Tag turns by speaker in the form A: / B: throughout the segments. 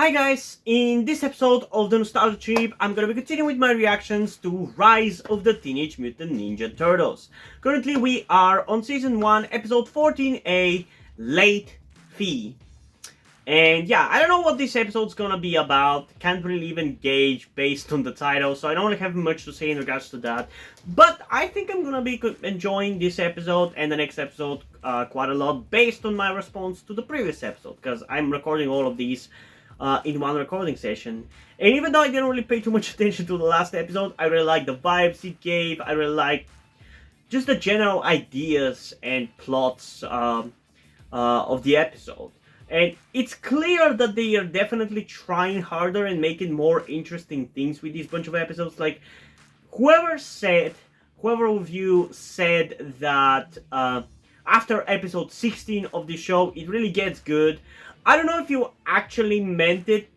A: Hi guys, in this episode of the Nostalgia Trip, I'm gonna be continuing with my reactions to Rise of the Teenage Mutant Ninja Turtles. Currently we are on Season 1, Episode 14A, Late Fee. And yeah, I don't know what this episode's gonna be about, can't really even gauge based on the title, so I don't really have much to say in regards to that. But I think I'm gonna be enjoying this episode and the next episode quite a lot based on my response to the previous episode, because I'm recording all of these in one recording session. And even though I didn't really pay too much attention to the last episode, I really liked the vibes it gave, I really liked just the general ideas and plots of the episode. And it's clear that they are definitely trying harder and making more interesting things with this bunch of episodes. Like, whoever of you said that after episode 16 of the show, it really gets good. I don't know if you actually meant it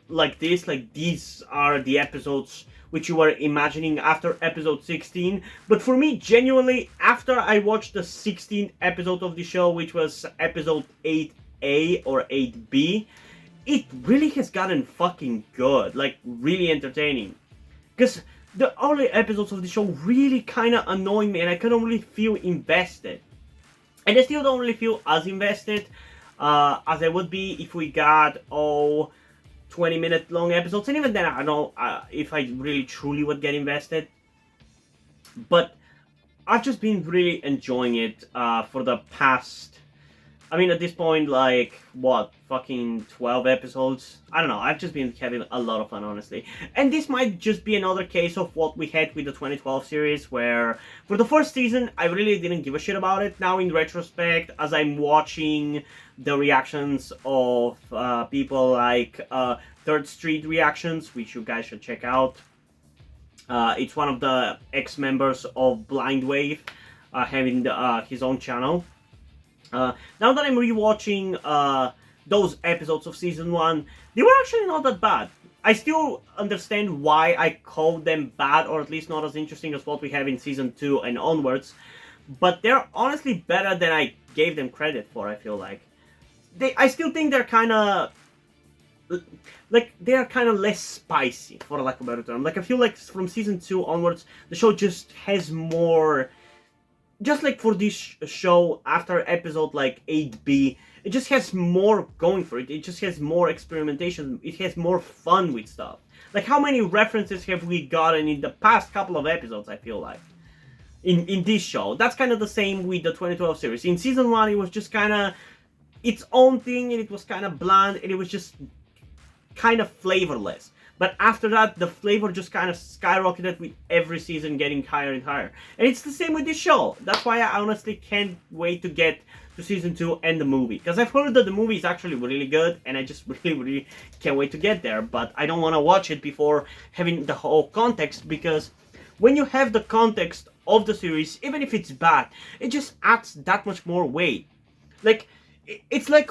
A: like this, like these are the episodes which you were imagining after episode 16. But for me, genuinely, after I watched the 16th episode of the show, which was episode 8A or 8B, it really has gotten fucking good, like really entertaining. Because the early episodes of the show really kind of annoy me and I couldn't really feel invested. And I still don't really feel as invested as I would be if we got 20-minute long episodes, and even then I don't know if I really truly would get invested. But I've just been really enjoying it for the past, I mean, at this point, like, what, fucking 12 episodes? I don't know, I've just been having a lot of fun, honestly. And this might just be another case of what we had with the 2012 series, where for the first season, I really didn't give a shit about it. Now, in retrospect, as I'm watching the reactions of people like Third Street Reactions, which you guys should check out. It's one of the ex-members of Blind Wave, having his own channel. Now that I'm rewatching those episodes of Season 1, they were actually not that bad. I still understand why I called them bad, or at least not as interesting as what we have in Season 2 and onwards. But they're honestly better than I gave them credit for, I feel like. I still think they're kind of... like, they are kind of less spicy, for lack of a better term. Like, I feel like from Season 2 onwards, the show just has more... Just like for this show, after episode like 8B, it just has more going for it. It just has more experimentation. It has more fun with stuff. Like, how many references have we gotten in the past couple of episodes, I feel like, in this show? That's kind of the same with the 2012 series. In Season 1, it was just kind of its own thing, and it was kind of bland, and it was just kind of flavorless. But after that, the flavor just kind of skyrocketed with every season getting higher and higher. And it's the same with this show. That's why I honestly can't wait to get to Season 2 and the movie. Because I've heard that the movie is actually really good, and I just really can't wait to get there. But I don't want to watch it before having the whole context, because when you have the context of the series, even if it's bad, it just adds that much more weight. Like, it's like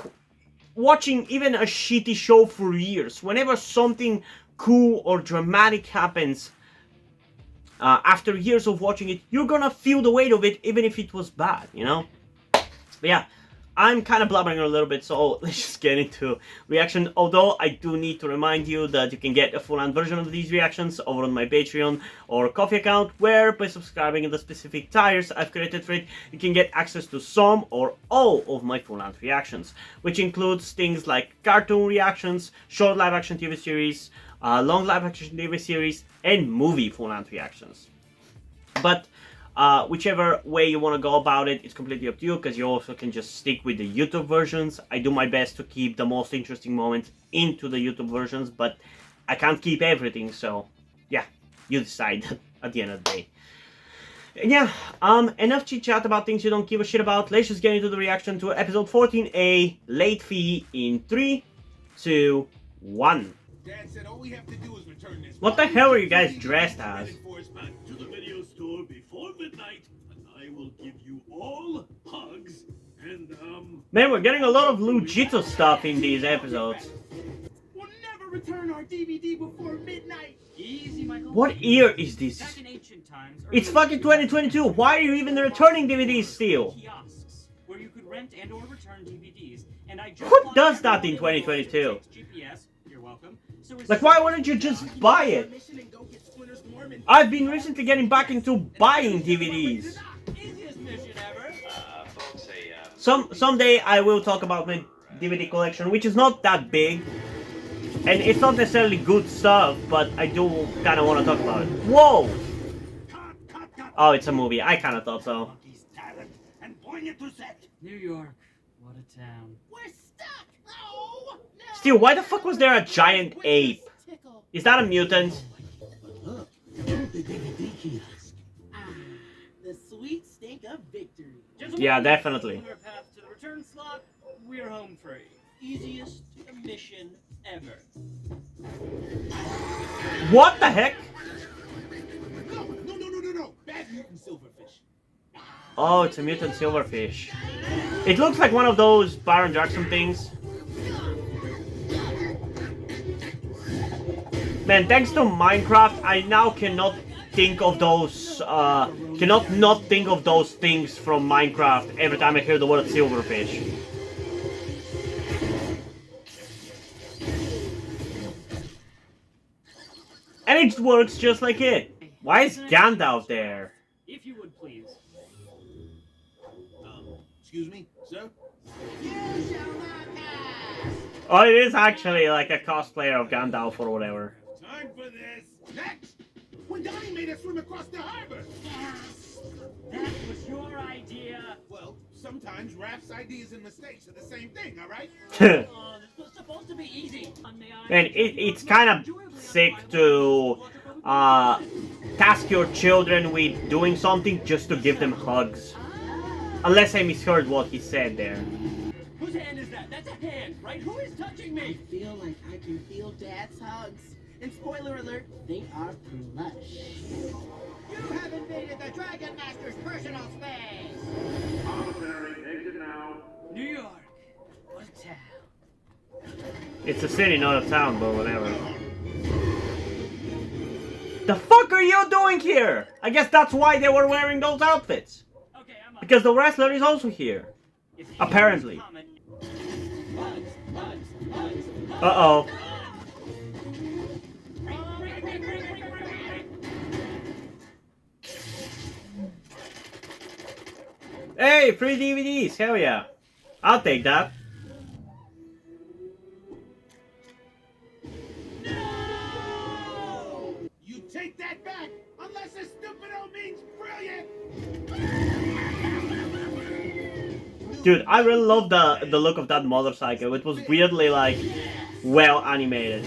A: watching even a shitty show for years. Whenever something cool or dramatic happens, after years of watching it, you're gonna feel the weight of it, even if it was bad, you know? But yeah, I'm kind of blabbering a little bit, so let's just get into reaction. Although I do need to remind you that you can get a full-on version of these reactions over on my Patreon or Ko-fi account, where by subscribing in the specific tiers I've created for it, you can get access to some or all of my full-on reactions, which includes things like cartoon reactions, short live-action TV series, long live-action TV series, and movie full-on reactions. But whichever way you want to go about it, it's completely up to you, because you also can just stick with the YouTube versions. I do my best to keep the most interesting moments into the YouTube versions, but I can't keep everything, so yeah, you decide at the end of the day. And yeah, enough chit-chat about things you don't give a shit about. Let's just get into the reaction to episode 14A, Late Fee, in 3, 2, 1.
B: Dad said all we have to do is return this.
A: What the hell are you guys dressed as?
C: To the video store before midnight, and I will give you all hugs and
A: Man, we're getting a lot of Lujito stuff in these episodes.
B: We'll never return our DVD before midnight.
D: Easy, Michael.
A: What year is this?
D: Back in ancient times,
A: It's fucking 2022. Why are you even returning DVDs still?
D: kiosks where you could rent and or return DVDs, and I just
A: Who does that in 2022?
D: GPS, your welcome. So is
A: Like, why wouldn't you just buy it?
B: Mission and go get Splinter's worm and
A: I've been recently getting back into buying DVDs.
D: easiest mission ever?
A: Someday I will talk about my DVD collection, which is not that big. And it's not necessarily good stuff, but I do kind of want to talk about it. Whoa! Oh, it's a movie. I kind of thought so.
D: New York. What a town.
B: we're stuck. Oh, no.
A: Still, why the fuck was there a giant ape?
B: Tickle.
A: Is that a mutant?
B: Ah, the sweet stink of victory.
D: Gentlemen,
A: Yeah, definitely.
D: on our path to the return slot, we're home free.
B: Easiest mission ever.
A: What the heck?
B: No. Bad mutant silverfish.
A: Oh, it's a mutant silverfish. It looks like one of those Baron Jackson things. Man, thanks to Minecraft, I now cannot think of those, cannot not think of those things from Minecraft every time I hear the word silverfish. And it works just like it. Why is Gandalf there?
D: If you would please.
B: Excuse me, sir?
A: Oh, it is actually like a cosplayer of Gandalf or whatever.
B: Time for this. Next! When Donnie made us swim across the harbor.
D: That was your idea.
B: Well, sometimes Raph's ideas and mistakes are the same thing, all right?
D: Oh, this was supposed to be easy.
A: Man, it's kind of sick to task your children with doing something just to give them hugs. Unless I misheard what he said there.
D: Whose hand is that? That's a hand, right? Who is touching
B: I
D: me?
B: feel like I can feel Dad's hugs. And spoiler alert, they are plush. You have invaded the Dragon Master's personal space.
D: New York. What a town.
A: It's a city, not a town, but whatever. The fuck are you doing here? I guess that's why they were wearing those outfits.
D: Okay, I'm up.
A: Because the wrestler is also here.
D: If you
A: Apparently.
D: comment-
A: Uh-oh. Hey, free DVDs, hell yeah. I'll take that.
B: You take that back, unless a stupido means brilliant.
A: Dude, I really love the look of that motorcycle. It was weirdly, like, well animated.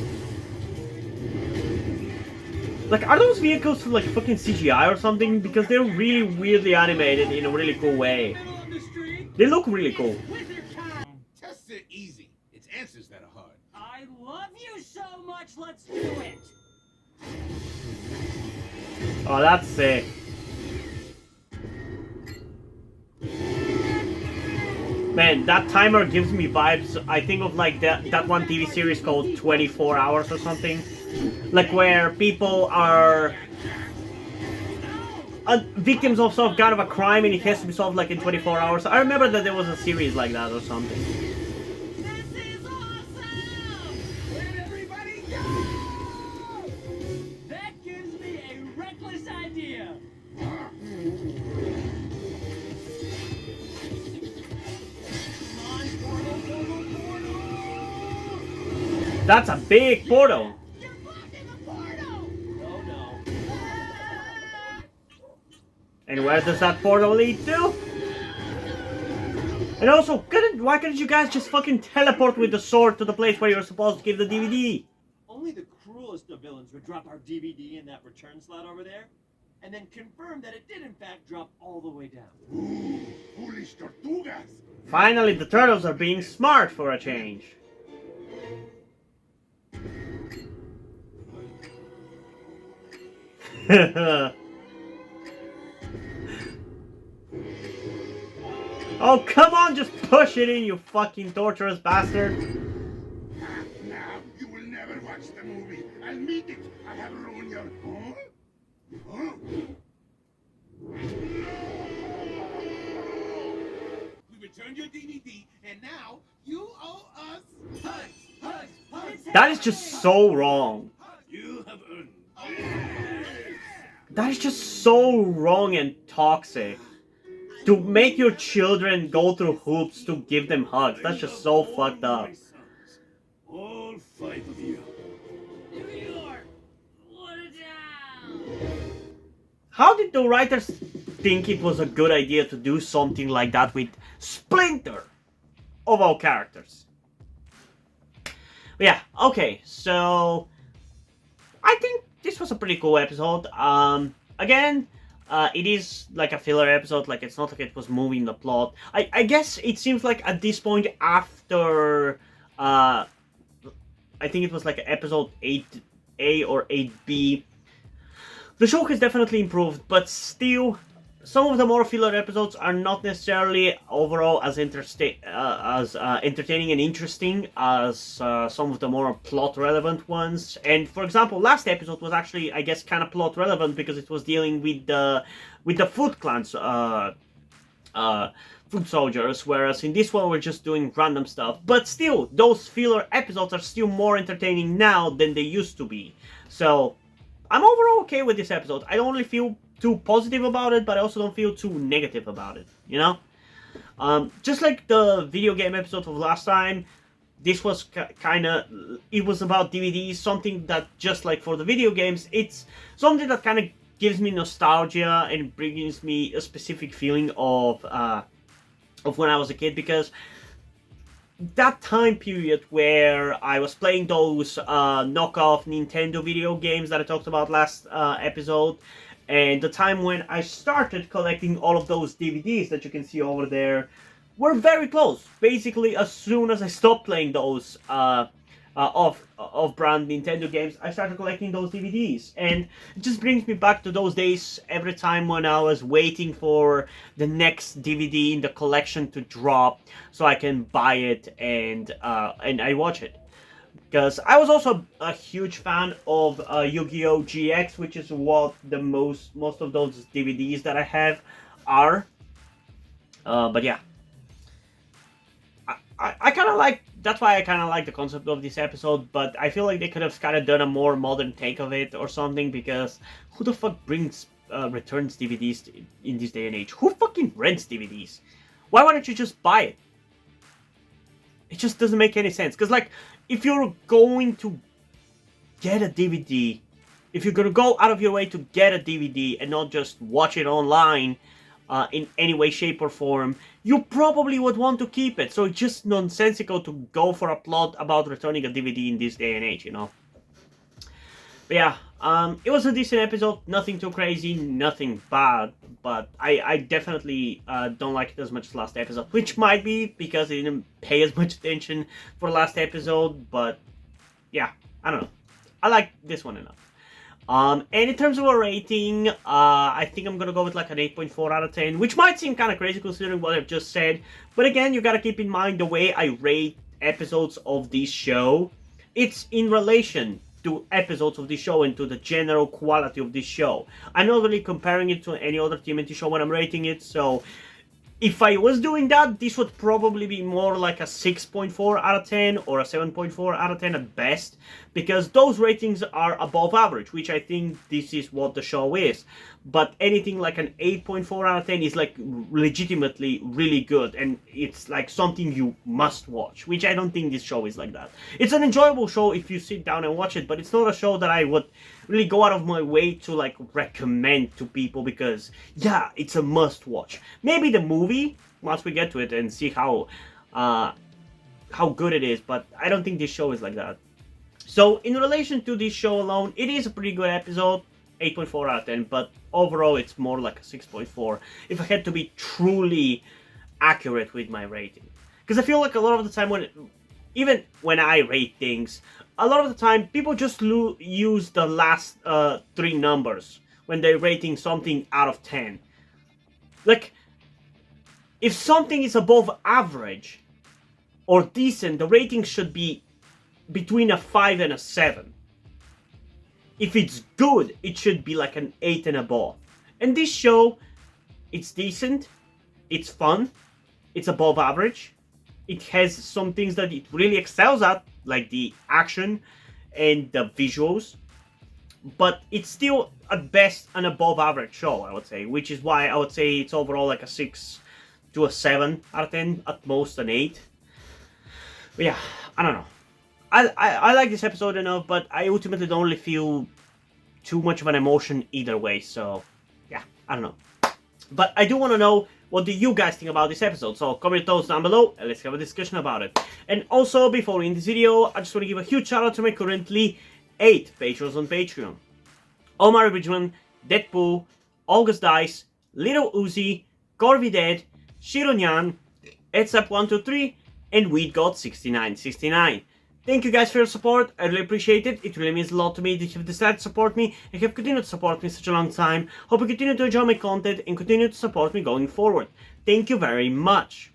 A: Like, are those vehicles like fucking CGI or something? Because they're really weirdly animated in a really cool way. They look really cool.
B: Tests are easy. It's answers that are hard.
D: I love you so much, let's do it!
A: Oh, that's sick. Man, that timer gives me vibes. I think of like that one TV series called 24 Hours or something. Like where people are victims of some kind of a crime and it has to be solved like in 24 hours. I remember that there was a series like that or something.
B: This is awesome! Where'd everybody go?
D: That gives me a reckless idea!
A: That's a big portal.
B: You're blocking the portal!
D: Oh no.
A: And where does that portal lead to? And also, why couldn't you guys just fucking teleport with the sword to the place where you're supposed to give the DVD?
E: Only the cruelest of villains would drop our DVD in that return slot over there, and then confirm that it did in fact drop all the way down.
B: Foolish tortugas!
A: Finally, the turtles are being smart for a change. Oh, come on, just push it in, you fucking torturous bastard.
B: Now, you will never watch the movie. I'll meet it. I have ruined your... Huh? We returned your DVD, and now you owe us hugs, hugs, hugs,
A: That is just so wrong.
C: You have earned this.
A: That is just so wrong and toxic. To make your children go through hoops to give them hugs. That's just so fucked up.
C: My sons, all 5 of you.
D: New York, what a town!
A: How did the writers think it was a good idea to do something like that with Splinter, of all characters? But yeah, okay, so I think this was a pretty cool episode. Again, it is like a filler episode, like it's not like it was moving the plot. I guess it seems like at this point after, I think it was like episode 8A or 8B, the show has definitely improved, but still, some of the more filler episodes are not necessarily overall as entertaining and interesting as some of the more plot-relevant ones. And for example, last episode was actually, I guess, kind of plot-relevant because it was dealing with the Foot Clan's foot soldiers, whereas in this one we're just doing random stuff. But still, those filler episodes are still more entertaining now than they used to be. So I'm overall okay with this episode. I don't really feel too positive about it, but I also don't feel too negative about it, you know? Just like the video game episode of last time, this was it was about DVDs, something that, just like for the video games, it's something that kind of gives me nostalgia and brings me a specific feeling of when I was a kid, because that time period where I was playing those knockoff Nintendo video games that I talked about last episode, and the time when I started collecting all of those DVDs that you can see over there, were very close. Basically, as soon as I stopped playing those off-brand Nintendo games, I started collecting those DVDs, and it just brings me back to those days every time when I was waiting for the next DVD in the collection to drop so I can buy it and I watch it. Because I was also a huge fan of Yu-Gi-Oh! GX, which is what the most of those DVDs that I have are. But yeah, I kind of like, that's why I kind of like the concept of this episode, but I feel like they could have kind of done a more modern take of it or something, because who the fuck returns DVDs in this day and age? Who fucking rents DVDs? Why don't you just buy it? It just doesn't make any sense. Because, like, if you're going to get a DVD, if you're going to go out of your way to get a DVD and not just watch it online in any way, shape, or form, you probably would want to keep it. So it's just nonsensical to go for a plot about returning a DVD in this day and age, you know? But yeah, it was a decent episode. Nothing too crazy, nothing bad. But I definitely don't like it as much as last episode. Which might be because I didn't pay as much attention for the last episode. But yeah, I don't know. I like this one enough. And in terms of a rating, I think I'm gonna go with like an 8.4 out of 10. Which might seem kind of crazy considering what I've just said. But again, you gotta keep in mind the way I rate episodes of this show. It's in relation to episodes of this show and to the general quality of this show. I'm not really comparing it to any other TMNT show when I'm rating it, so if I was doing that, this would probably be more like a 6.4 out of 10 or a 7.4 out of 10 at best, because those ratings are above average, which I think this is what the show is. But anything like an 8.4 out of 10 is like legitimately really good, and it's like something you must watch, which I don't think this show is like that. It's an enjoyable show if you sit down and watch it, but it's not a show that I would really go out of my way to like recommend to people because, yeah, it's a must watch. Maybe the movie, once we get to it and see how good it is, but I don't think this show is like that. So in relation to this show alone, it is a pretty good episode, 8.4 out of 10, but overall it's more like a 6.4 if I had to be truly accurate with my rating. Because I feel like a lot of the time even when I rate things, a lot of the time people just use the last 3 numbers when they're rating something out of 10. Like, if something is above average or decent, the rating should be between a 5 and a 7. If it's good, it should be like an 8 and above. And this show, it's decent, it's fun, it's above average, it has some things that it really excels at, like the action and the visuals, but it's still at best an above average show, I would say, which is why I would say it's overall like a 6 to a 7 out of 10, at most an 8. But yeah, I don't know. I like this episode enough, but I ultimately don't really feel too much of an emotion either way, so yeah, I don't know. But I do want to know, what do you guys think about this episode? So comment your thoughts down below and let's have a discussion about it. And also, before we end this video, I just want to give a huge shout out to my currently 8 patrons on Patreon. Omar Bridgman, Deadpool, August Dice, Little Uzi, Corby Dead, Shironyan, Etsap123, and WeedGod6969. Thank you guys for your support, I really appreciate it. It really means a lot to me that you have decided to support me and have continued to support me such a long time. Hope you continue to enjoy my content and continue to support me going forward. Thank you very much.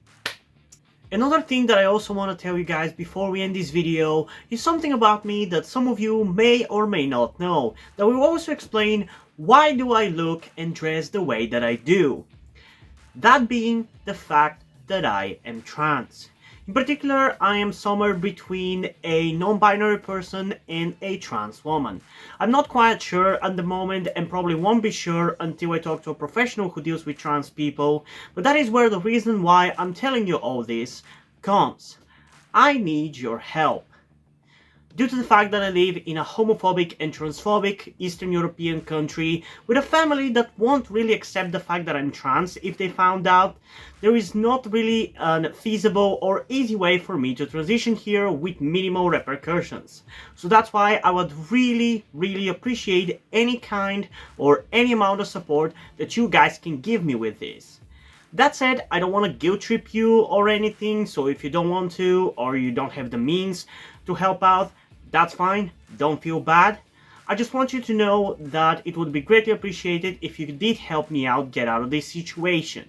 A: Another thing that I also want to tell you guys before we end this video is something about me that some of you may or may not know, that will also explain why do I look and dress the way that I do. That being the fact that I am trans. In particular, I am somewhere between a non-binary person and a trans woman. I'm not quite sure at the moment and probably won't be sure until I talk to a professional who deals with trans people, but that is where the reason why I'm telling you all this comes. I need your help. Due to the fact that I live in a homophobic and transphobic Eastern European country with a family that won't really accept the fact that I'm trans if they found out, there is not really a feasible or easy way for me to transition here with minimal repercussions. So that's why I would really appreciate any kind or any amount of support that you guys can give me with this. That said, I don't want to guilt trip you or anything, so if you don't want to or you don't have the means to help out, that's fine, don't feel bad. I just want you to know that it would be greatly appreciated if you did help me out get out of this situation.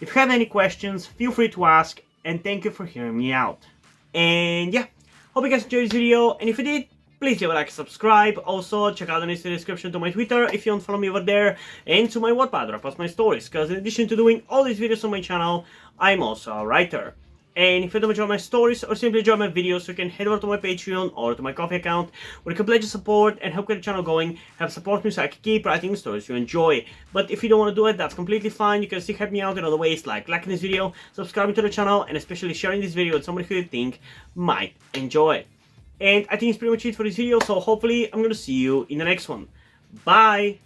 A: If you have any questions, feel free to ask, and thank you for hearing me out. And yeah, hope you guys enjoyed this video, and if you did, please leave a like and subscribe. Also, check out the links in the description to my Twitter if you don't follow me over there, and to my Wattpad where I post my stories, because in addition to doing all these videos on my channel, I'm also a writer. And if you don't enjoy my stories or simply enjoy my videos, you can head over to my Patreon or to my Coffee account where you can pledge your support and help get the channel going, have support me so I can keep writing the stories you enjoy. But if you don't want to do it, that's completely fine. You can still help me out in other ways like liking this video, subscribing to the channel, and especially sharing this video with somebody who you think might enjoy it. And I think it's pretty much it for this video, so hopefully I'm going to see you in the next one. Bye!